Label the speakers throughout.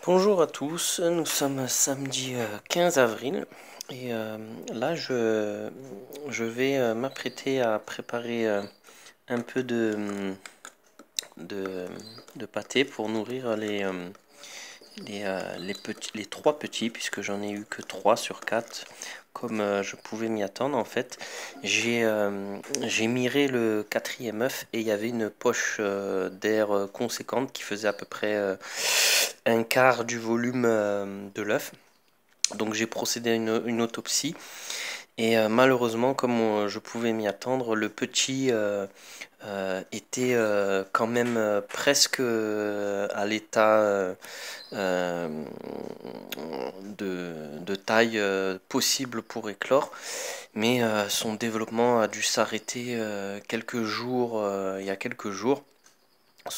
Speaker 1: Bonjour à tous, nous sommes samedi 15 avril et là je vais m'apprêter à préparer un peu de, de pâté pour nourrir les trois petits, puisque j'en ai eu que 3 sur 4 comme je pouvais m'y attendre en fait. J'ai miré le quatrième œuf et il y avait une poche d'air conséquente qui faisait à peu près un quart du volume de l'œuf. Donc j'ai procédé à une autopsie et malheureusement, comme je pouvais m'y attendre, le petit était quand même presque à l'état de taille possible pour éclore, mais son développement a dû s'arrêter quelques jours, il y a quelques jours.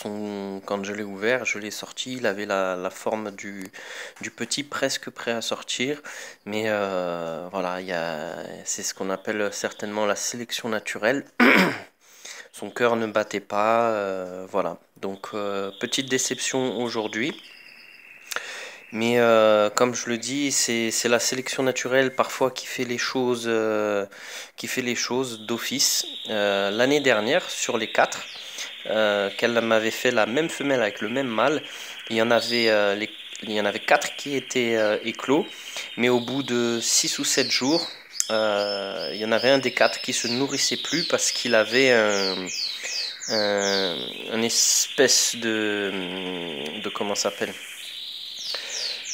Speaker 1: Quand je l'ai ouvert, je l'ai sorti, il avait la forme du petit presque prêt à sortir, mais voilà, c'est ce qu'on appelle certainement la sélection naturelle. Son cœur ne battait pas, voilà. Donc petite déception aujourd'hui. Mais comme je le dis, c'est la sélection naturelle parfois qui fait les choses d'office. L'année dernière, sur les 4, qu'elle m'avait fait la même femelle avec le même mâle, il y en avait 4 qui étaient éclos, mais au bout de 6 ou 7 jours, il y en avait un des 4 qui se nourrissait plus parce qu'il avait un espèce de comment ça s'appelle,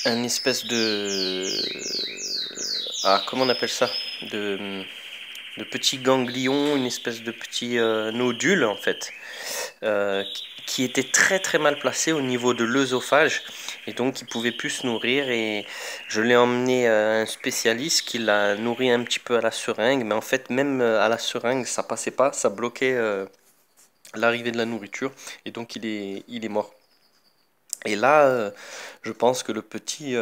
Speaker 1: un espèce de comment on appelle ça, de petit ganglion, une espèce de petit nodule en fait, qui était très très mal placé au niveau de l'œsophage, et donc il pouvait plus se nourrir, et je l'ai emmené à un spécialiste qui l'a nourri un petit peu à la seringue, mais en fait même à la seringue ça passait pas, ça bloquait l'arrivée de la nourriture, et donc il est mort. Et là je pense que le petit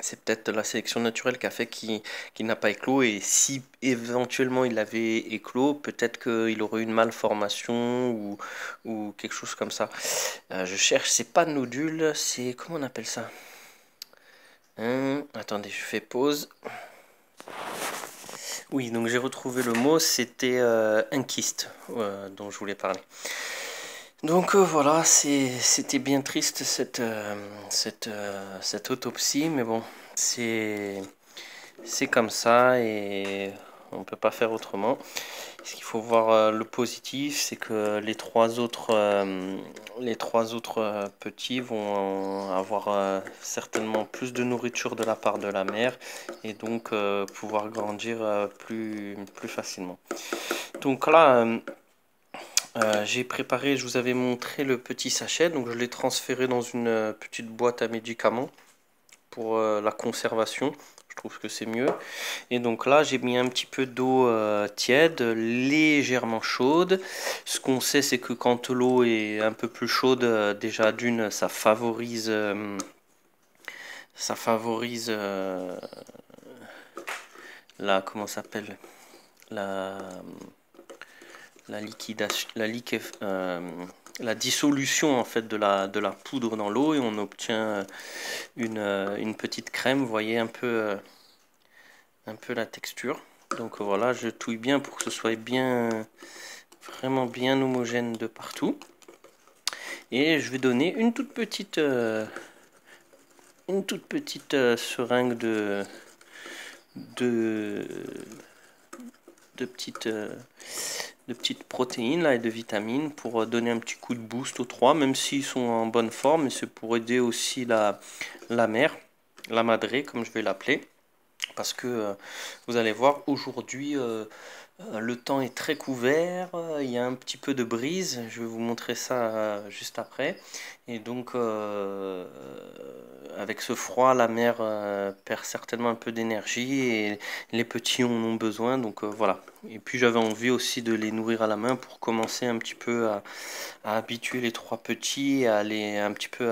Speaker 1: c'est peut-être la sélection naturelle qui a fait qu'il n'a pas éclos, et si éventuellement il avait éclos, peut-être qu'il aurait eu une malformation ou quelque chose comme ça. Je cherche, c'est pas nodule, c'est comment on appelle ça? Attendez, je fais pause. Oui, donc j'ai retrouvé le mot, c'était un kyste dont je voulais parler. Donc voilà, c'était bien triste cette autopsie, mais bon, c'est c'est comme ça et on ne peut pas faire autrement. Ce qu'il faut voir le positif, c'est que les trois autres petits vont avoir certainement plus de nourriture de la part de la mère, et donc pouvoir grandir plus facilement. Donc là, j'ai préparé, je vous avais montré le petit sachet, donc je l'ai transféré dans une petite boîte à médicaments pour la conservation. Je trouve que c'est mieux. Et donc là, j'ai mis un petit peu d'eau tiède, légèrement chaude. Ce qu'on sait, c'est que quand l'eau est un peu plus chaude, déjà d'une, ça favorise la, comment ça s'appelle, la, la liquidation, la dissolution en fait de la poudre dans l'eau, et on obtient une petite crème. Vous voyez un peu la texture. Donc voilà, je touille bien pour que ce soit vraiment bien homogène de partout. Et je vais donner une toute petite seringue de, de petites protéines là, et de vitamines pour donner un petit coup de boost aux trois, même s'ils sont en bonne forme, et c'est pour aider aussi la mère, la madré comme je vais l'appeler. Parce que vous allez voir, aujourd'hui, le temps est très couvert, il y a un petit peu de brise, je vais vous montrer ça juste après. Et donc, avec ce froid, la mer perd certainement un peu d'énergie, et les petits en ont besoin, donc voilà. Et puis j'avais envie aussi de les nourrir à la main pour commencer un petit peu à habituer les trois petits, un petit peu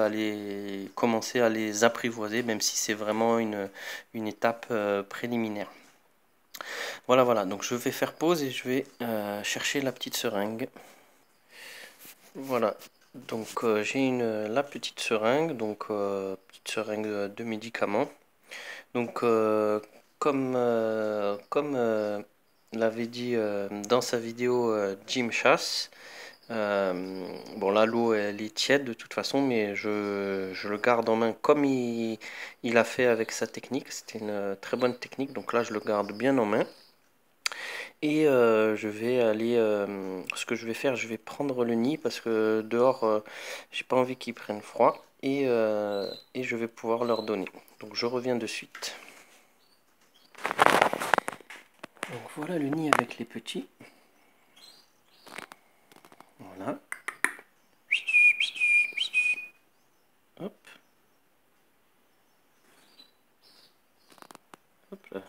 Speaker 1: commencer à les apprivoiser, même si c'est vraiment une étape préliminaire. Voilà, voilà, donc je vais faire pause et je vais chercher la petite seringue. Voilà, Donc j'ai la petite seringue, donc petite seringue de médicaments. Donc comme l'avait dit dans sa vidéo Jim Chass, bon là l'eau elle est tiède de toute façon, mais je le garde en main comme il a fait avec sa technique. C'était une très bonne technique, donc là je le garde bien en main. Et je vais aller, ce que je vais faire, je vais prendre le nid parce que dehors, j'ai pas envie qu'ils prennent froid et je vais pouvoir leur donner. Donc je reviens de suite. Donc voilà le nid avec les petits. Voilà. Hop. Hop là.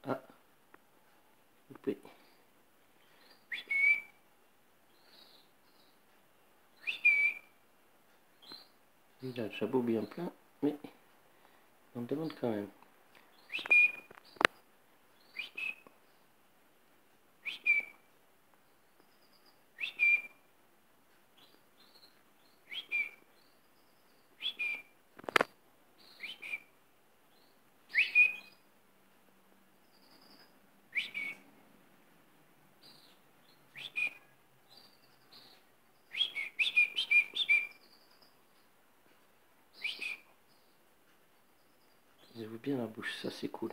Speaker 1: Ah, coupé. Il a le chapeau bien plein, mais on demande quand même. Ils ouvrent bien la bouche, ça c'est cool.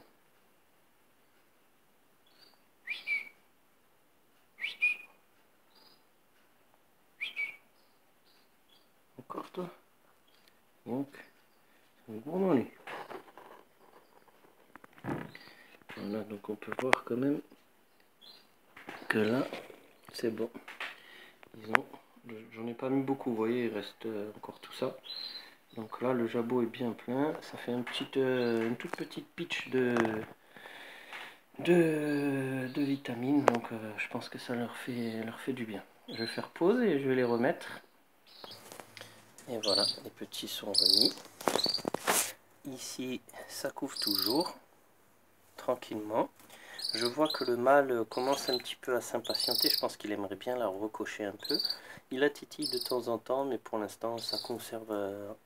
Speaker 1: Encore toi? Donc, c'est un gourmand lui. Voilà, donc on peut voir quand même que là, c'est bon. J'en ai pas mis beaucoup, vous voyez, il reste encore tout ça. Donc là, le jabot est bien plein. Ça fait une toute petite pitch de vitamines. Donc je pense que ça leur fait du bien. Je vais faire pause et je vais les remettre. Et voilà, les petits sont remis. Ici, ça couvre toujours, tranquillement. Je vois que le mâle commence un petit peu à s'impatienter. Je pense qu'il aimerait bien la recocher un peu. Il la titille de temps en temps, mais pour l'instant, ça conserve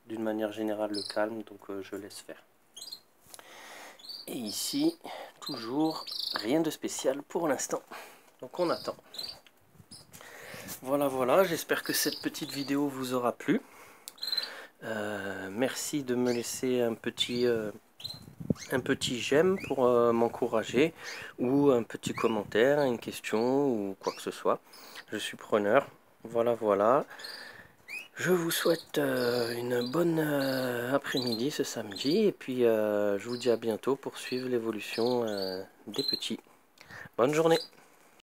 Speaker 1: d'une manière générale le calme, donc je laisse faire. Et ici, toujours rien de spécial pour l'instant. Donc on attend. Voilà, voilà, j'espère que cette petite vidéo vous aura plu. Merci de me laisser un petit j'aime pour m'encourager, ou un petit commentaire, une question ou quoi que ce soit. Je suis preneur. Voilà, voilà. Je vous souhaite une bonne après-midi ce samedi et puis je vous dis à bientôt pour suivre l'évolution des petits. Bonne journée.